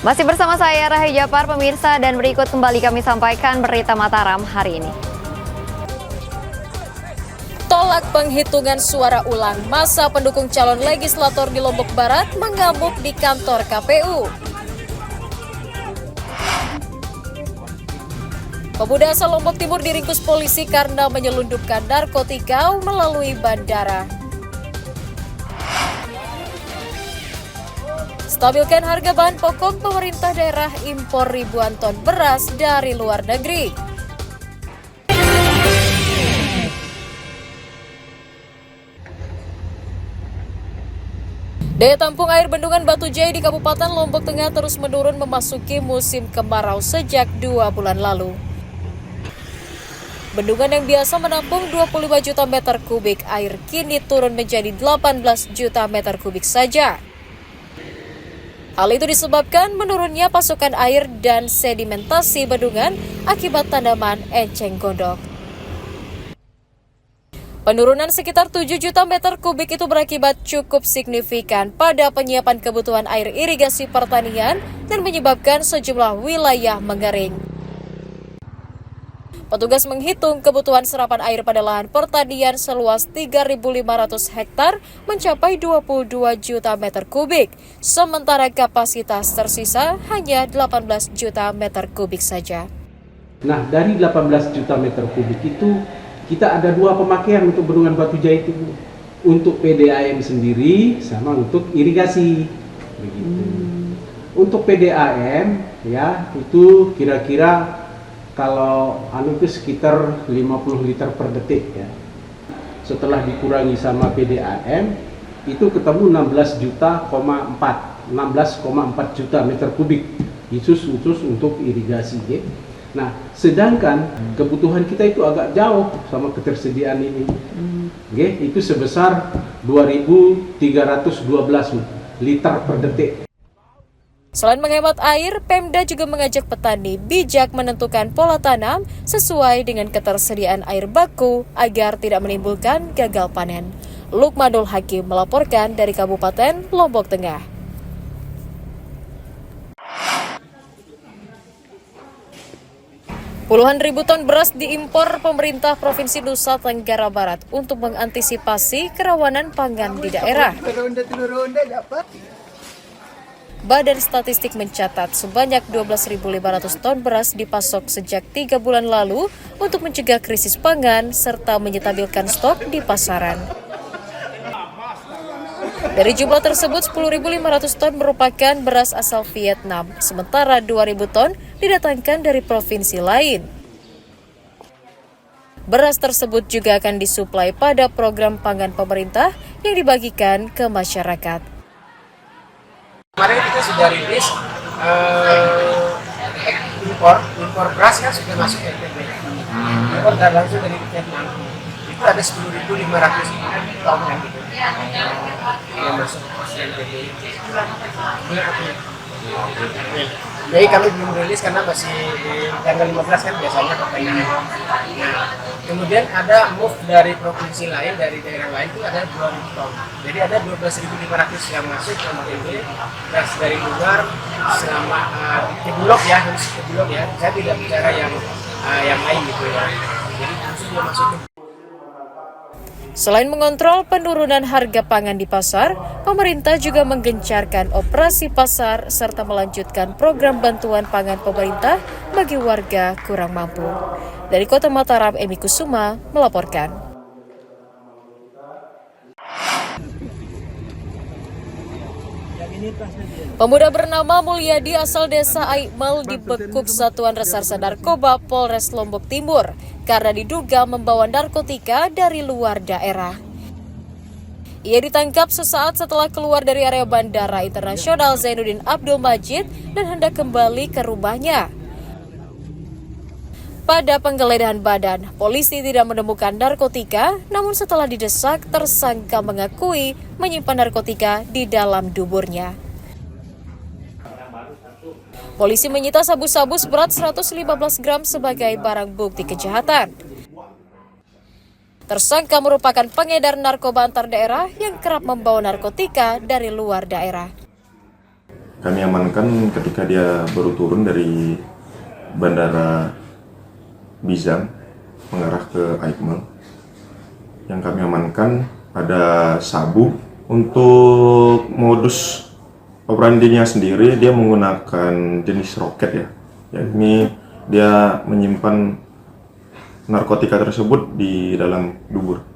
Masih bersama saya Rahayu Japar, pemirsa, dan berikut kembali kami sampaikan berita Mataram hari ini. Tolak penghitungan suara ulang, masa pendukung calon legislator di Lombok Barat mengamuk di kantor KPU. Pemuda asal Lombok Timur diringkus polisi karena menyelundupkan narkotika melalui bandara. Stabilkan harga bahan pokok, pemerintah daerah impor ribuan ton beras dari luar negeri. Daya tampung air bendungan Batu Jaya di Kabupaten Lombok Tengah terus menurun memasuki musim kemarau sejak 2 bulan lalu. Bendungan yang biasa menampung 25 juta meter kubik air kini turun menjadi 18 juta meter kubik saja. Hal itu disebabkan menurunnya pasokan air dan sedimentasi bendungan akibat tanaman enceng gondok. Penurunan sekitar 7 juta meter kubik itu berakibat cukup signifikan pada penyiapan kebutuhan air irigasi pertanian dan menyebabkan sejumlah wilayah mengering. Petugas menghitung kebutuhan serapan air pada lahan pertanian seluas 3.500 hektar mencapai 22 juta meter kubik, sementara kapasitas tersisa hanya 18 juta meter kubik saja. Nah, dari 18 juta meter kubik itu, kita ada 2 pemakaian untuk bendungan Batu Jaya itu. Untuk PDAM sendiri sama untuk irigasi. Begitu. Untuk PDAM, ya, itu kira-kira kalau itu sekitar 50 liter per detik ya. Setelah dikurangi sama PDAM itu ketemu 16,4 juta meter kubik khusus untuk irigasi ya. Nah, sedangkan kebutuhan kita itu agak jauh sama ketersediaan ini. Itu sebesar 2.312 liter per detik. Selain menghemat air, Pemda juga mengajak petani bijak menentukan pola tanam sesuai dengan ketersediaan air baku agar tidak menimbulkan gagal panen. Lukmanul Hakim melaporkan dari Kabupaten Lombok Tengah. Puluhan ribu ton beras diimpor pemerintah Provinsi Nusa Tenggara Barat untuk mengantisipasi kerawanan pangan di daerah. Badan Statistik mencatat sebanyak 12.500 ton beras dipasok sejak 3 bulan lalu untuk mencegah krisis pangan serta menyetabilkan stok di pasaran. Dari jumlah tersebut, 10.500 ton merupakan beras asal Vietnam, sementara 2.000 ton didatangkan dari provinsi lain. Beras tersebut juga akan disuplai pada program pangan pemerintah yang dibagikan ke masyarakat. Kemarin kita sudah rilis impor beras kan sudah masuk ke NPB. Impor dan langsung dari Vietnam. Itu ada 10.500 ton yang gitu. Yang masuk ke NPB. Jadi kami belum rilis karena masih tanggal 15 kan biasanya pertanyaan. Nah, kemudian ada move dari provinsi lain, dari daerah lain itu ada 2.000 ton. Jadi ada 12.500 yang masuk ke NPB, beras dari luar selama di Bulog ya, harus ke Bulog ya. Saya tidak bicara yang lain gitu ya. Jadi langsung dia masuk. Selain mengontrol penurunan harga pangan di pasar, pemerintah juga menggencarkan operasi pasar serta melanjutkan program bantuan pangan pemerintah bagi warga kurang mampu. Dari Kota Mataram, Emi Kusuma melaporkan. Pemuda bernama Mulyadi asal desa Aikmal dibekuk Satuan Reserse Narkoba Polres Lombok Timur karena diduga membawa narkotika dari luar daerah. Ia ditangkap sesaat setelah keluar dari area Bandara Internasional Zainuddin Abdul Majid dan hendak kembali ke rumahnya. Pada penggeledahan badan, polisi tidak menemukan narkotika, namun setelah didesak, tersangka mengakui menyimpan narkotika di dalam duburnya. Polisi menyita sabu-sabu seberat 115 gram sebagai barang bukti kejahatan. Tersangka merupakan pengedar narkoba antar daerah yang kerap membawa narkotika dari luar daerah. Kami amankan ketika dia baru turun dari Bandara Bizang mengarah ke Aikmal. Yang kami amankan ada sabu. Untuk modus operandinya sendiri, dia menggunakan jenis roket ya, yakni dia menyimpan narkotika tersebut di dalam dubur.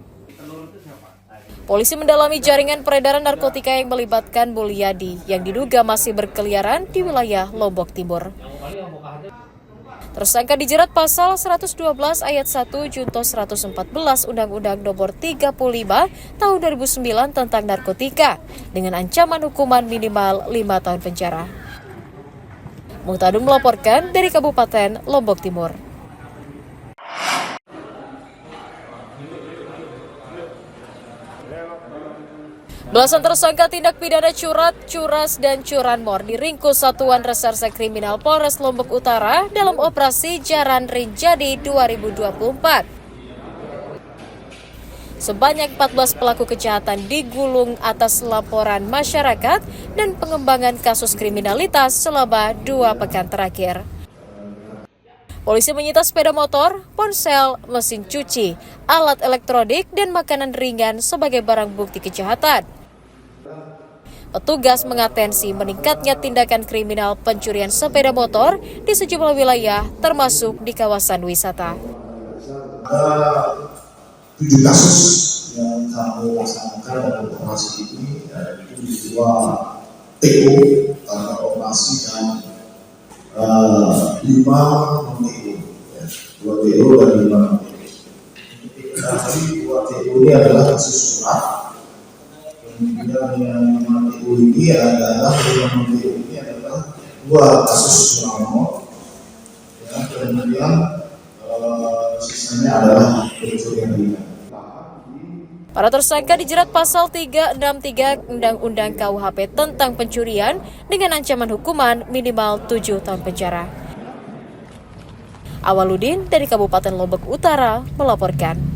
Polisi mendalami jaringan peredaran narkotika yang melibatkan Mulyadi yang diduga masih berkeliaran di wilayah Lombok Timur. Tersangka dijerat pasal 112 ayat 1 Junto 114 Undang-Undang Nomor 35 Tahun 2009 tentang narkotika dengan ancaman hukuman minimal 5 tahun penjara. Muhtadun melaporkan dari Kabupaten Lombok Timur. Belasan tersangka tindak pidana curat, curas, dan curanmor diringkus Satuan Reserse Kriminal Polres Lombok Utara dalam operasi Jaran Rinjani 2024. Sebanyak 14 pelaku kejahatan digulung atas laporan masyarakat dan pengembangan kasus kriminalitas selama 2 pekan terakhir. Polisi menyita sepeda motor, ponsel, mesin cuci, alat elektronik, dan makanan ringan sebagai barang bukti kejahatan. Petugas mengatensi meningkatnya tindakan kriminal pencurian sepeda motor di sejumlah wilayah, termasuk di kawasan wisata. Ada 7 kasus yang kami laksanakan dalam operasi ini, yaitu di 2 TO karena operasi dan 5 non-TO, 2 TO dan 5 non-TO. Jadi 2 TO ini adalah kasus surat. Kemudian yang 5 TO ini adalah 2 kasus curanmor. Kemudian sisanya adalah pencurian ringan. Para tersangka dijerat pasal 363 Undang-Undang KUHP tentang pencurian dengan ancaman hukuman minimal 7 tahun penjara. Awaludin dari Kabupaten Lombok Utara melaporkan.